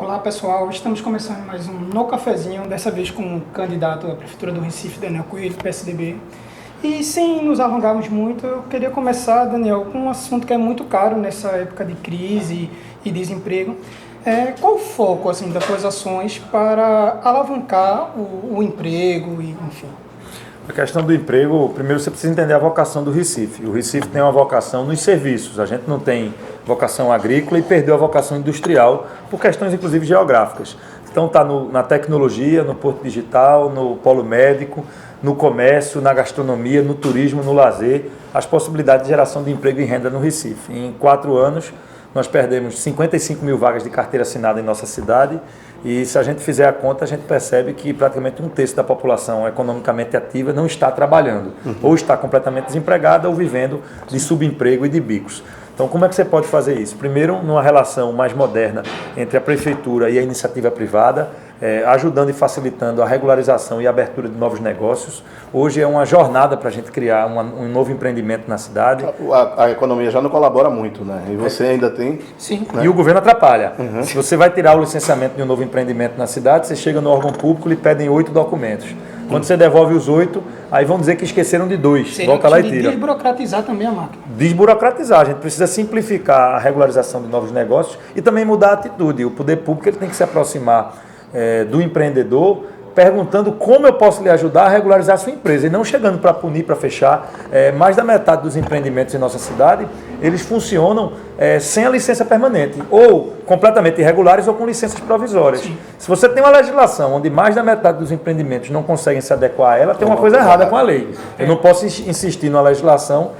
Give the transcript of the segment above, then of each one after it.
Olá pessoal, estamos começando mais um No Cafezinho, dessa vez com o candidato à Prefeitura do Recife, Daniel Coelho, PSDB. E sem nos alongarmos muito, eu queria começar, Daniel, com um assunto que é muito caro nessa época de crise e desemprego. Qual o foco assim, das suas ações para alavancar o emprego e enfim? A questão do emprego, primeiro você precisa entender a vocação do Recife. O Recife tem uma vocação nos serviços, a gente não tem vocação agrícola e perdeu a vocação industrial por questões inclusive geográficas. Então está na tecnologia, no porto digital, no polo médico, no comércio, na gastronomia, no turismo, no lazer, as possibilidades de geração de emprego e renda no Recife. Em 4 anos nós perdemos 55 mil vagas de carteira assinada em nossa cidade. E se a gente fizer a conta, a gente percebe que praticamente 1/3 da população economicamente ativa não está trabalhando, ou está completamente desempregada ou vivendo de subemprego e de bicos. Então, como é que você pode fazer isso? Primeiro, numa relação mais moderna entre a prefeitura e a iniciativa privada, ajudando e facilitando a regularização e a abertura de novos negócios. Hoje é uma jornada para a gente criar um novo empreendimento na cidade. A economia já não colabora muito, né? E você ainda tem... Sim. Né? E o governo atrapalha. Se você vai tirar o licenciamento de um novo empreendimento na cidade, você chega no órgão público e lhe pedem 8 documentos. Quando você devolve os 8, aí vão dizer que esqueceram de 2. Volta lá e tira. Desburocratizar também a máquina. Desburocratizar. A gente precisa simplificar a regularização de novos negócios e também mudar a atitude. O poder público ele tem que se aproximar do empreendedor, perguntando como eu posso lhe ajudar a regularizar a sua empresa e não chegando para punir, para fechar. Mais da metade dos empreendimentos em nossa cidade, eles funcionam sem a licença permanente, ou completamente irregulares ou com licenças provisórias. Sim. Se você tem uma legislação onde mais da metade dos empreendimentos não conseguem se adequar a ela, tem uma coisa errada com a lei. Eu não posso insistir numa legislação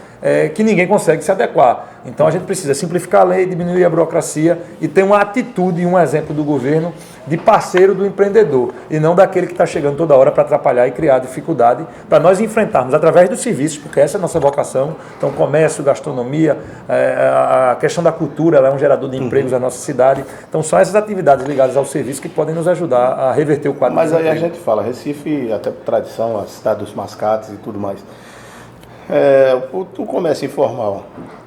que ninguém consegue se adequar. Então a gente precisa simplificar a lei, diminuir a burocracia e ter uma atitude e um exemplo do governo de parceiro do empreendedor e não daquele que está chegando toda hora para atrapalhar e criar dificuldade para nós enfrentarmos através dos serviços, porque essa é a nossa vocação. Então comércio, gastronomia, a questão da cultura, ela é um gerador de empregos na nossa cidade. Então são essas atividades ligadas ao serviço que podem nos ajudar a reverter o quadro. Mas aí a gente fala, Recife, até por tradição, a cidade dos mascates e tudo mais. O comércio informal,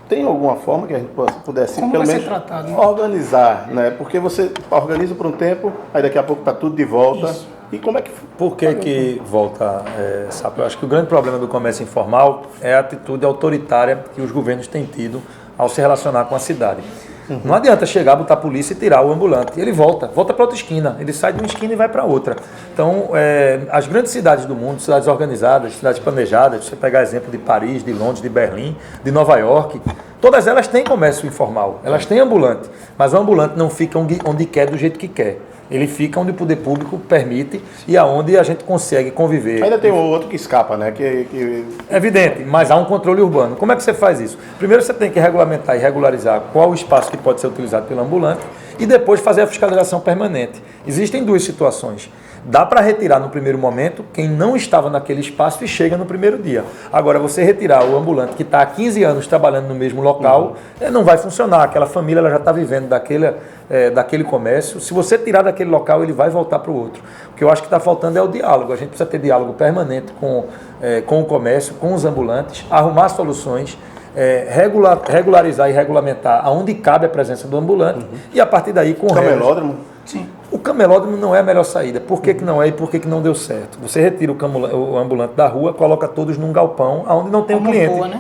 tem alguma forma que a gente pudesse pelo menos tratado, né? organizar, né? Porque você organiza por um tempo, aí daqui a pouco está tudo de volta. Isso. E como é que... Por que volta, Sapo? Eu acho que o grande problema do comércio informal é a atitude autoritária que os governos têm tido ao se relacionar com a cidade. Não adianta chegar, botar a polícia e tirar o ambulante. Ele volta para outra esquina. Ele sai de uma esquina e vai para outra. Então, as grandes cidades do mundo, cidades organizadas, cidades planejadas, você pegar exemplo de Paris, de Londres, de Berlim, de Nova York, todas elas têm comércio informal. Elas têm ambulante. Mas o ambulante não fica onde quer, do jeito que quer. Ele fica onde o poder público permite e aonde a gente consegue conviver. Ainda tem um outro que escapa, né? É evidente, mas há um controle urbano. Como é que você faz isso? Primeiro você tem que regulamentar e regularizar qual o espaço que pode ser utilizado pelo ambulante e depois fazer a fiscalização permanente. Existem 2 situações. Dá para retirar no primeiro momento quem não estava naquele espaço e chega no primeiro dia. Agora, você retirar o ambulante que está há 15 anos trabalhando no mesmo local, não vai funcionar. Aquela família ela já está vivendo daquele comércio. Se você tirar daquele local, ele vai voltar para o outro. O que eu acho que está faltando é o diálogo. A gente precisa ter diálogo permanente com o comércio, com os ambulantes, arrumar soluções, regularizar e regulamentar aonde cabe a presença do ambulante e a partir daí com o camelódromo. Sim. O camelódromo não é a melhor saída. Por que não é e por que não deu certo? Você retira o ambulante da rua, coloca todos num galpão onde não tem o cliente. Boa, né?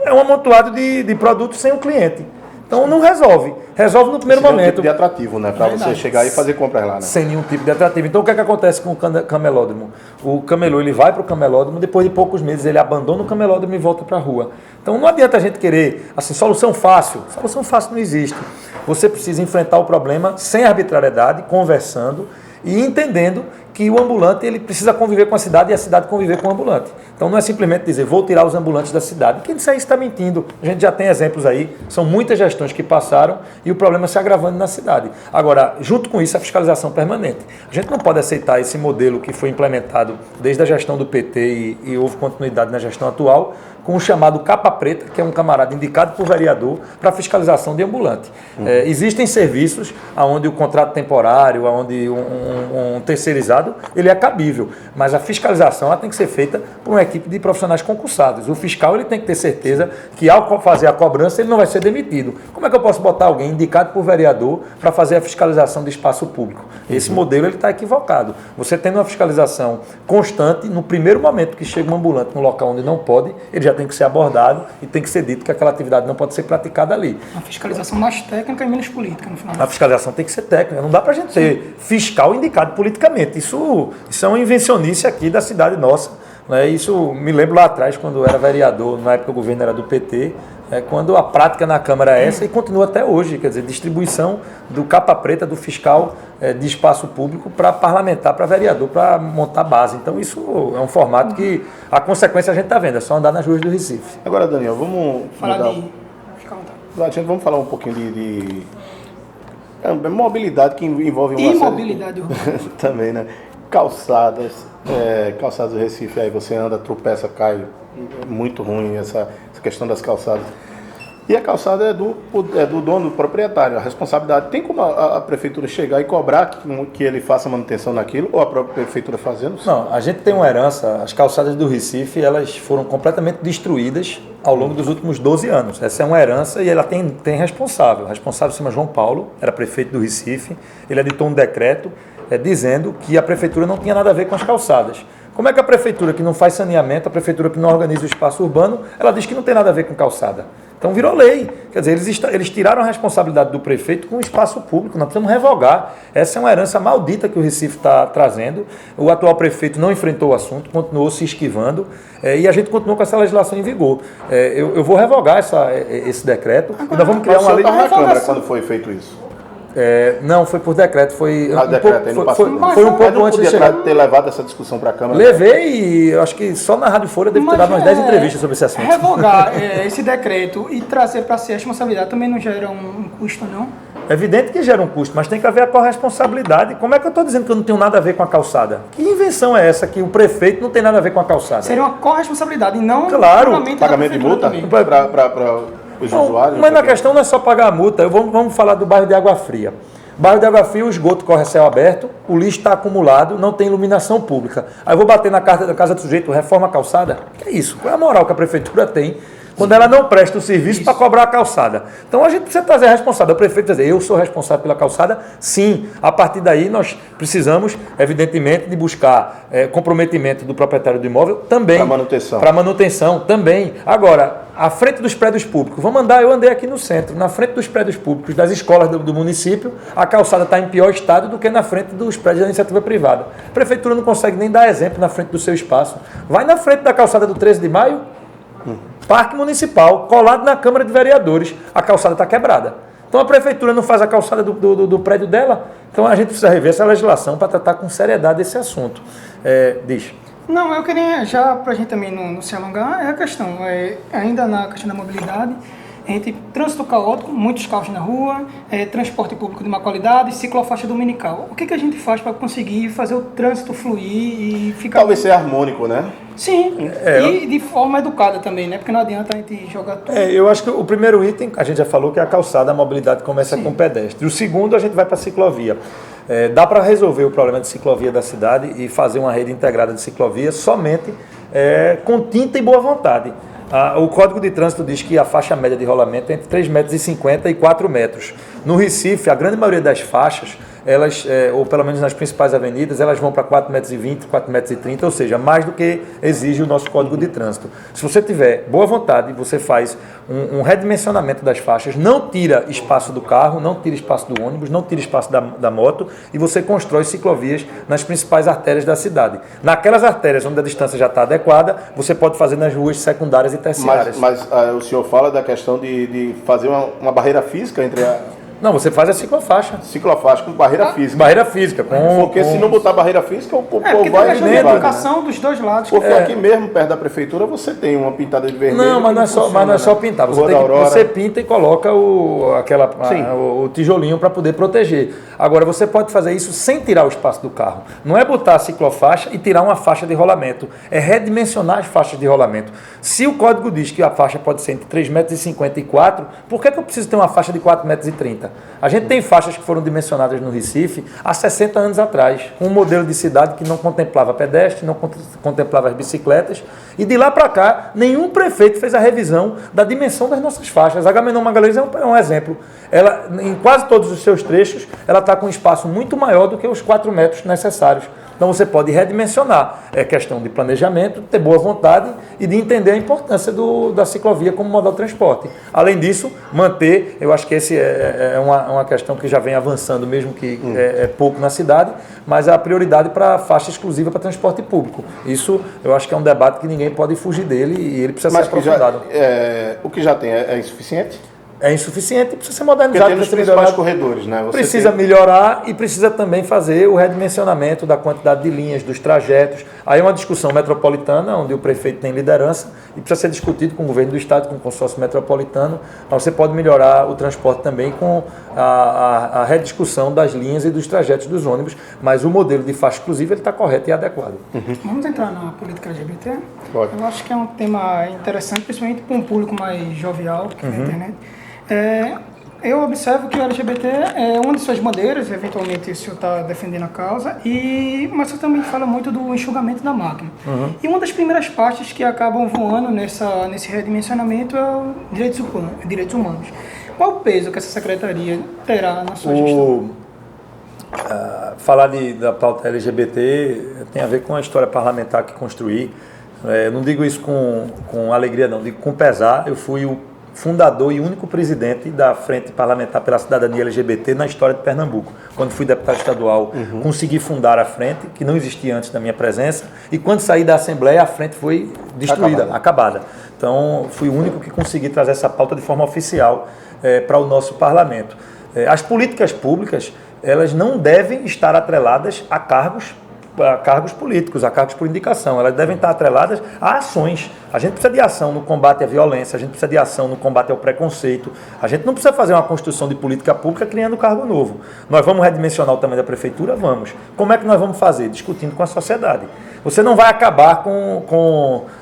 É um amontoado de produtos sem o cliente. Então não resolve. Resolve no primeiro momento. Um tipo de atrativo, né? Para você chegar e fazer compras lá, né? Sem nenhum tipo de atrativo. Então o que é que acontece com o camelódromo? O camelô ele vai para o camelódromo, depois de poucos meses ele abandona o camelódromo e volta para a rua. Então não adianta a gente querer, assim, solução fácil. Solução fácil não existe. Você precisa enfrentar o problema sem arbitrariedade, conversando e entendendo que o ambulante ele precisa conviver com a cidade e a cidade conviver com o ambulante. Então não é simplesmente dizer, vou tirar os ambulantes da cidade. Quem disser isso está mentindo. A gente já tem exemplos aí, são muitas gestões que passaram e o problema se agravando na cidade. Agora, junto com isso, a fiscalização permanente. A gente não pode aceitar esse modelo que foi implementado desde a gestão do PT e houve continuidade na gestão atual, com o chamado capa preta, que é um camarada indicado por vereador para fiscalização de ambulante. Existem serviços onde o contrato temporário, onde um terceirizado concursado, ele é cabível. Mas a fiscalização ela tem que ser feita por uma equipe de profissionais concursados. O fiscal ele tem que ter certeza que ao fazer a cobrança ele não vai ser demitido. Como é que eu posso botar alguém indicado por vereador para fazer a fiscalização de espaço público? Esse modelo está equivocado. Você tendo uma fiscalização constante, no primeiro momento que chega um ambulante no local onde não pode, ele já tem que ser abordado e tem que ser dito que aquela atividade não pode ser praticada ali. A fiscalização mais técnica e menos política, no final. A fiscalização tem que ser técnica, não dá para a gente ter fiscal indicado politicamente. Isso é uma invencionice aqui da cidade nossa. Né? Isso me lembro lá atrás, quando eu era vereador, na época o governo era do PT, quando a prática na Câmara é essa e continua até hoje, quer dizer, distribuição do capa preta do fiscal de espaço público para parlamentar, para vereador, para montar base. Então isso é um formato que a consequência a gente está vendo, é só andar nas ruas do Recife. Agora, Daniel, vamos Falar mudar... de... Fica à vontade. Vamos falar um pouquinho de mobilidade que envolve uma Imobilidade urbana. também, né? Calçadas do Recife, aí você anda, tropeça, cai, é muito ruim essa questão das calçadas. E a calçada é do dono, do proprietário, a responsabilidade. Tem como a prefeitura chegar e cobrar que ele faça manutenção naquilo, ou a própria prefeitura fazendo? Não, a gente tem uma herança, as calçadas do Recife, elas foram completamente destruídas ao longo dos últimos 12 anos. Essa é uma herança e ela tem responsável. O responsável se chama João Paulo, era prefeito do Recife, ele editou um decreto dizendo que a prefeitura não tinha nada a ver com as calçadas. Como é que a prefeitura que não faz saneamento, a prefeitura que não organiza o espaço urbano, ela diz que não tem nada a ver com calçada? Então virou lei. Quer dizer, eles tiraram a responsabilidade do prefeito com o espaço público. Nós precisamos revogar. Essa é uma herança maldita que o Recife está trazendo. O atual prefeito não enfrentou o assunto, continuou se esquivando e a gente continuou com essa legislação em vigor. Eu vou revogar esse decreto e nós vamos criar uma lei de na Câmara quando foi feito isso? Não, foi por decreto, foi foi um pouco antes de chegar. Ter levado essa discussão para a Câmara. Levei e eu acho que só na Rádio Folha deve ter dado umas 10 entrevistas sobre esse assunto. Revogar esse decreto e trazer para si a responsabilidade também não gera um custo, não? É evidente que gera um custo, mas tem que haver a corresponsabilidade. Como é que eu estou dizendo que eu não tenho nada a ver com a calçada? Que invenção é essa que o prefeito não tem nada a ver com a calçada? Seria uma corresponsabilidade e não pagamento de multa para os usuários. Mas na questão não é só pagar a multa. Vamos falar do bairro de Água Fria. Bairro de Água Fria, o esgoto corre a céu aberto, o lixo está acumulado, não tem iluminação pública. Aí eu vou bater na casa do sujeito, reforma a calçada? Que é isso? Qual é a moral que a prefeitura tem quando ela não presta o serviço para cobrar a calçada? Então a gente precisa trazer a responsabilidade. O prefeito dizer, eu sou responsável pela calçada? Sim. A partir daí nós precisamos, evidentemente, de buscar comprometimento do proprietário do imóvel também. Para manutenção também. Agora, à frente dos prédios públicos, eu andei aqui no centro, na frente dos prédios públicos, das escolas do município, a calçada está em pior estado do que na frente dos prédios da iniciativa privada. A prefeitura não consegue nem dar exemplo na frente do seu espaço. Vai na frente da calçada do 13 de maio, Parque Municipal, colado na Câmara de Vereadores, a calçada está quebrada. Então a prefeitura não faz a calçada do prédio dela, então a gente precisa rever essa legislação para tratar com seriedade esse assunto. Diz. Não, eu queria, já para a gente também não se alongar, a questão, ainda na questão da mobilidade, a gente, trânsito caótico, muitos carros na rua, transporte público de má qualidade, ciclofaixa dominical. O que a gente faz para conseguir fazer o trânsito fluir e ficar... Talvez ser harmônico, né? Sim, e de forma educada também, né? Porque não adianta a gente jogar tudo. Eu acho que o primeiro item, a gente já falou que é a calçada, a mobilidade começa com pedestre. O segundo, a gente vai para a ciclovia. Dá para resolver o problema de ciclovia da cidade e fazer uma rede integrada de ciclovia somente com tinta e boa vontade. O Código de Trânsito diz que a faixa média de rolamento é entre 3,50 metros e 4 metros. No Recife, a grande maioria das faixas, elas, ou pelo menos nas principais avenidas, elas vão para 4,20 metros, 4,30 metros, ou seja, mais do que exige o nosso Código de Trânsito. Se você tiver boa vontade, você faz um redimensionamento das faixas, não tira espaço do carro, não tira espaço do ônibus, não tira espaço da moto e você constrói ciclovias nas principais artérias da cidade. Naquelas artérias onde a distância já está adequada, você pode fazer nas ruas secundárias e terciárias. Mas o senhor fala da questão de fazer uma barreira física entre a... Não, você faz a ciclofaixa. Ciclofaixa com barreira física. Barreira física. Porque se não botar barreira física, o povo vai a educação dos dois lados. Porque aqui mesmo, perto da prefeitura, você tem uma pintada de vermelho. Não, mas não é só pintar. Você pinta e coloca o tijolinho para poder proteger. Agora, você pode fazer isso sem tirar o espaço do carro. Não é botar a ciclofaixa e tirar uma faixa de rolamento. É redimensionar as faixas de rolamento. Se o código diz que a faixa pode ser entre 3,50 metros e 4, por que eu preciso ter uma faixa de 4,30 metros? A gente tem faixas que foram dimensionadas no Recife há 60 anos atrás, um modelo de cidade que não contemplava pedestre, não contemplava as bicicletas, e de lá para cá, nenhum prefeito fez a revisão da dimensão das nossas faixas. A Agamenon Magalhães é um exemplo. Ela, em quase todos os seus trechos, ela está com um espaço muito maior do que os 4 metros necessários. Então você pode redimensionar. É questão de planejamento, ter boa vontade e de entender a importância da ciclovia como modal de transporte. Além disso, manter, eu acho que esse é uma questão que já vem avançando, mesmo que é pouco na cidade, mas a prioridade para a faixa exclusiva para transporte público. Isso eu acho que é um debate que ninguém pode fugir dele e ele precisa ser aprofundado. O que já tem é insuficiente? É insuficiente, precisa ser modernizado. Porque tem os principais corredores, né? Precisa melhorar e precisa também fazer o redimensionamento da quantidade de linhas, dos trajetos. Aí é uma discussão metropolitana, onde o prefeito tem liderança e precisa ser discutido com o governo do estado, com o consórcio metropolitano. Mas você pode melhorar o transporte também com a rediscussão das linhas e dos trajetos dos ônibus, mas o modelo de faixa exclusiva está correto e adequado. Vamos entrar na política LGBT? Pode. Eu acho que é um tema interessante, principalmente para um público mais jovial que na internet. Eu observo que o LGBT é uma de suas bandeiras, eventualmente o senhor está defendendo a causa, mas você também fala muito do enxugamento da máquina. E uma das primeiras partes que acabam voando nesse redimensionamento é o direitos humanos. Qual o peso que essa secretaria terá na sua gestão? Falar da pauta LGBT tem a ver com a história parlamentar que construí. Eu não digo isso com alegria, não, digo com pesar. Eu fui o fundador e único presidente da Frente Parlamentar pela Cidadania LGBT na história de Pernambuco. Quando fui deputado estadual, consegui fundar a frente, que não existia antes da minha presença, e quando saí da Assembleia, a frente foi destruída, acabada. Então, fui o único que consegui trazer essa pauta de forma oficial para o nosso parlamento. As políticas públicas, elas não devem estar atreladas a cargos políticos, a cargos por indicação. Elas devem estar atreladas a ações. A gente precisa de ação no combate à violência, a gente precisa de ação no combate ao preconceito. A gente não precisa fazer uma construção de política pública criando cargo novo. Nós vamos redimensionar o tamanho da prefeitura? Vamos. Como é que nós vamos fazer? Discutindo com a sociedade. Você não vai acabar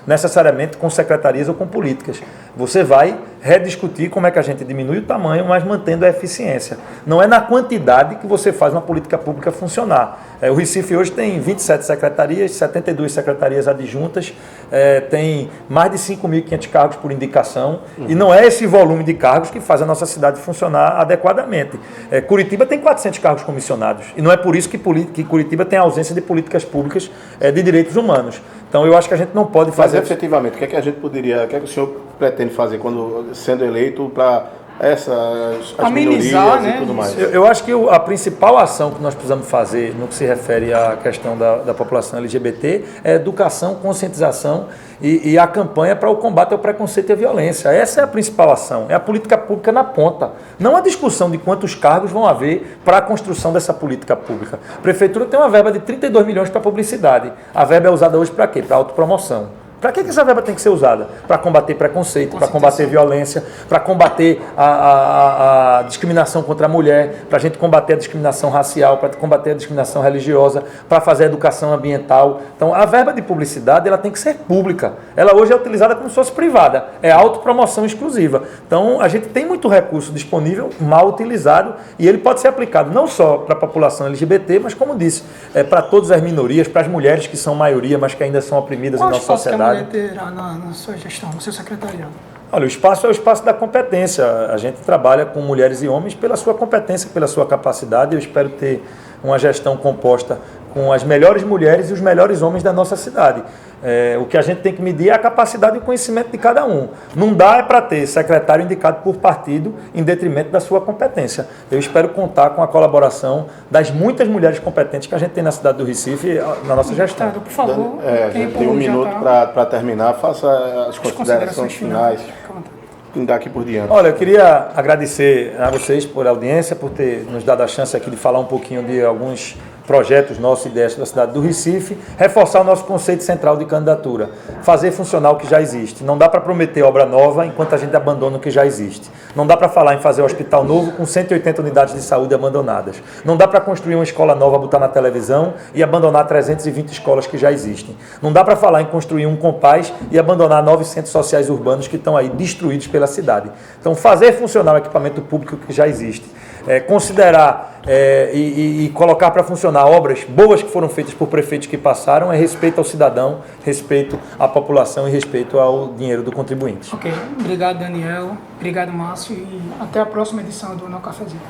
necessariamente com secretarias ou com políticas. Você vai rediscutir como é que a gente diminui o tamanho, mas mantendo a eficiência. Não é na quantidade que você faz uma política pública funcionar. O Recife hoje tem 27 secretarias, 72 secretarias adjuntas, tem mais de 5.500 cargos por indicação, e não é esse volume de cargos que faz a nossa cidade funcionar adequadamente. Curitiba tem 400 cargos comissionados, e não é por isso que Curitiba tem ausência de políticas públicas de direitos humanos. Então eu acho que a gente não pode fazer... Mas efetivamente, o que é que a gente poderia, o que é que o senhor pretende fazer quando sendo eleito para essas amenizar, minorias, né, e tudo mais? Eu acho que a principal ação que nós precisamos fazer no que se refere à questão da população LGBT é educação, conscientização e a campanha para o combate ao preconceito e à violência. Essa é a principal ação, é a política pública na ponta. Não a discussão de quantos cargos vão haver para a construção dessa política pública. A prefeitura tem uma verba de 32 milhões para publicidade. A verba é usada hoje para quê? Para autopromoção. Para que essa verba tem que ser usada? Para combater preconceito, para combater violência, para combater a discriminação contra a mulher, para a gente combater a discriminação racial, para combater a discriminação religiosa, para fazer a educação ambiental. Então, a verba de publicidade ela tem que ser pública. Ela hoje é utilizada como se fosse privada. É autopromoção exclusiva. Então, a gente tem muito recurso disponível, mal utilizado, e ele pode ser aplicado não só para a população LGBT, mas, como disse, para todas as minorias, para as mulheres que são maioria, mas que ainda são oprimidas em nossa sociedade. Terá na sua gestão, no seu secretariado? Olha, o espaço é o espaço da competência. A gente trabalha com mulheres e homens pela sua competência, pela sua capacidade. Eu espero ter uma gestão composta com as melhores mulheres e os melhores homens da nossa cidade. O que a gente tem que medir é a capacidade e o conhecimento de cada um. Não dá para ter secretário indicado por partido em detrimento da sua competência. Eu espero contar com a colaboração das muitas mulheres competentes que a gente tem na cidade do Recife na nossa gestão. Por favor, a gente tem um minuto para terminar. Faça as considerações finais. Daqui por diante. Olha, eu queria agradecer a vocês por audiência, por ter nos dado a chance aqui de falar um pouquinho de alguns projetos nossos, ideias da cidade do Recife, reforçar o nosso conceito central de candidatura, fazer funcionar o que já existe. Não dá para prometer obra nova enquanto a gente abandona o que já existe. Não dá para falar em fazer um hospital novo com 180 unidades de saúde abandonadas. Não dá para construir uma escola nova, botar na televisão e abandonar 320 escolas que já existem. Não dá para falar em construir um Compaz e abandonar 9 centros sociais urbanos que estão aí destruídos pela cidade. Então, fazer funcionar o equipamento público que já existe. considerar e colocar para funcionar obras boas que foram feitas por prefeitos que passaram é respeito ao cidadão, respeito à população e respeito ao dinheiro do contribuinte. Ok, obrigado Daniel, obrigado Márcio e até a próxima edição do No Cafezinho.